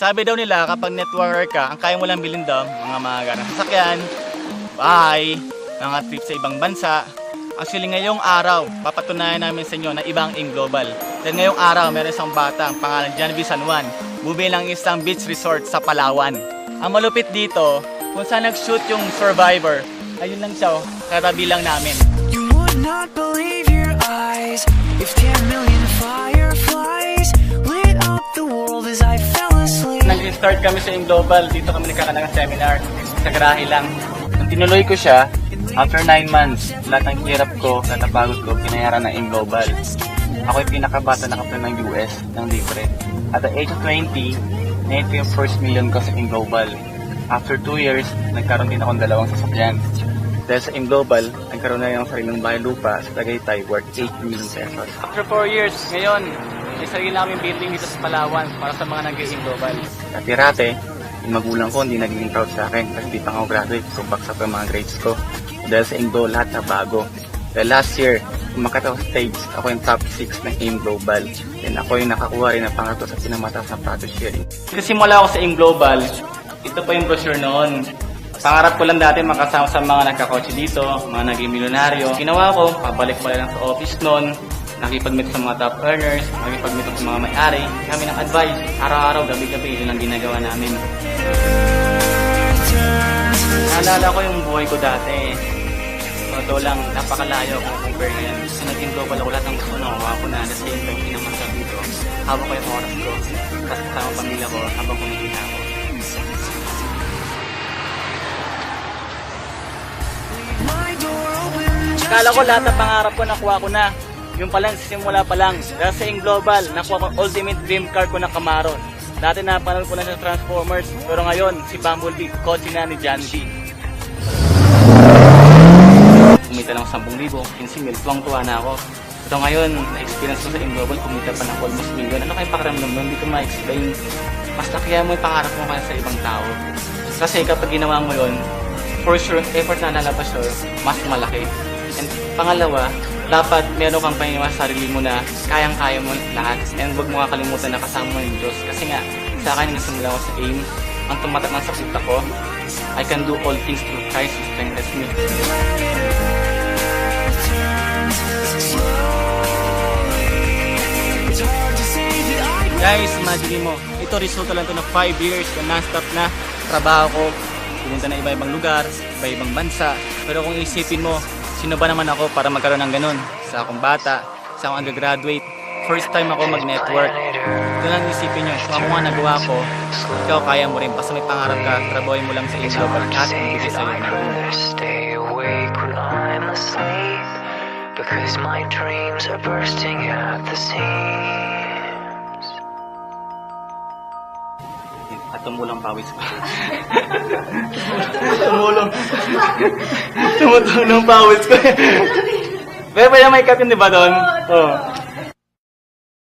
Sabi daw nila kapag networker ka, ang kaya mo lang bilhin daw, mga magarang sasakyan, bahay, mga trip sa ibang bansa. Actually ngayong araw, papatunayan namin sa inyo na ibang in global. Dahil ngayong araw, meron isang bata, ang pangalan Janvi San Juan, bumili ng isang beach resort sa Palawan. Ang malupit dito, kung saan nag-shoot yung Survivor, ayun lang siya, katabi lang namin. You would not believe your eyes if 10 million fireflies lit up the world as I fell asleep. Nag-start kami sa in global, dito kami nagkakaroon ng seminar, sa garahe lang. Nung tinuloy ko siya, after 9 months, lahat ng hirap ko, lahat ng pagod ko, pinayaran ng in global. Ako yung pinakabata nakaplan ng US, ng libre. At the age of 20, na ito yung first million ko sa in global. After 2 years, nagkaroon din akong dalawang sasakyan. Dahil sa in global, nagkaroon na yung sariling bahay lupa sa Tagaytay worth 8 million pesos. After 4 years, ngayon, may sarili namin building dito sa Palawan para sa mga nag-in global. Dati-rate, yung magulang ko hindi naging proud sa akin kasi di pa ako graduate, so baksak pa yung mga grades ko. Dahil sa Indo, lahat na bago. Dahil last year, umakataw sa stage, ako yung top 6 ng AIM Global. And ako yung nakakuha rin ng pangatlo sa pinamataas na profit sharing. Kasi simula ako sa AIM Global, ito pa yung brochure noon. Pangarap ko lang dati makasama sa mga nagkakotse dito, mga naging milyonaryo. Ginawa ko, pabalik pa lang sa office noon, nakipag-meet sa mga top earners, nakipag-meet sa mga may-ari. Kami ng advice, araw-araw, gabi-gabi, yun ang ginagawa namin. Naalala ko yung buhay ko dati. Totoo lang, napakalayo kung compare ngayon. Kasi naging global ako, lahat ng gusto na nakuha ko na at the same time, pinamasak dito. Habang ko yung oras ko, tapos kasama pamilya ko, habang kumikita ako. Akala ko lahat ng pangarap ko nakuha ko na. Yung palang simula pa lang. Dahil sa in global, nakuha ko ultimate dream car ko na Camaro. Dati napanood ko na sa Transformers, pero ngayon, si Bumblebee, kotse na ni Janvi. Kumita lang 10,000, 15,000, tuwang-tuwa na ako. So ngayon, na-experience ko sa in global, kumita pa ng almost million. Ano kayong pakiramdam nun? Hindi ko ma-explain. Mas nakaya mo yung pangarap mo kaya sa ibang tao. Kasi kapag ginawa mo yun, for sure, effort na lalabas yun, mas malaki. And pangalawa, dapat meron kang paniniwala sa sarili mo na kayang-kaya mo lahat. And huwag mo kakalimutan na kasama mo yung Diyos. Kasi nga, sa akin, nagsimula ko sa AIM, ang tumatak ng sakit ako, I can do all things through Christ who strengthens me. Guys, imagine mo, ito resulta lang to na 5 years na non-stop na trabaho ko. Pumunta na iba-ibang lugar, iba-ibang bansa. Pero kung isipin mo, sino ba naman ako para magkaroon ng ganun? Sa akong bata, sa akong undergraduate, first time ako mag-network. Ito lang isipin nyo, kung ako nga nagawa ko, ikaw kaya mo rin. Basta may pangarap ka, trabahoy mo lang sa AIM Global at ibigay sa'yo na. Because my dreams are bursting at the seams. At tumulang pawis ko. Tumutulong pawis ko. Pero may kapin, di ba doon? Oo.